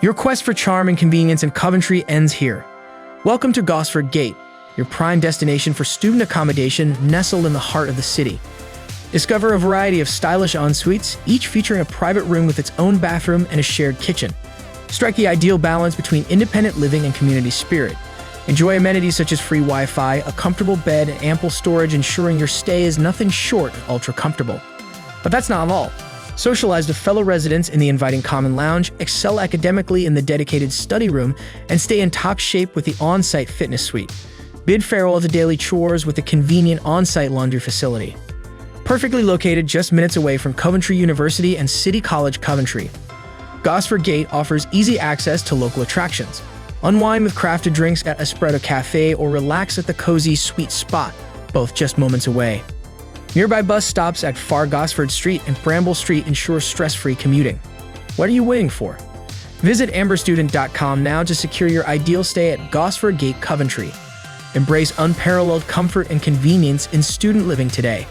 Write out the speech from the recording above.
Your quest for charm and convenience in Coventry ends here. Welcome to Gosford Gate, your prime destination for student accommodation nestled in the heart of the city. Discover a variety of stylish en-suites, each featuring a private room with its own bathroom and a shared kitchen. Strike the ideal balance between independent living and community spirit. Enjoy amenities such as free Wi-Fi, a comfortable bed, and ample storage, ensuring your stay is nothing short of ultra-comfortable. But that's not all. Socialize with fellow residents in the inviting common lounge, excel academically in the dedicated study room, and stay in top shape with the on-site fitness suite. Bid farewell to daily chores with the convenient on-site laundry facility. Perfectly located just minutes away from Coventry University and City College Coventry, Gosford Gate offers easy access to local attractions. Unwind with crafted drinks at Espresso Cafe or relax at the cozy Sweet Spot, both just moments away. Nearby bus stops at Far Gosford Street and Bramble Street ensure stress-free commuting. What are you waiting for? Visit amberstudent.com now to secure your ideal stay at Gosford Gate Coventry. Embrace unparalleled comfort and convenience in student living today.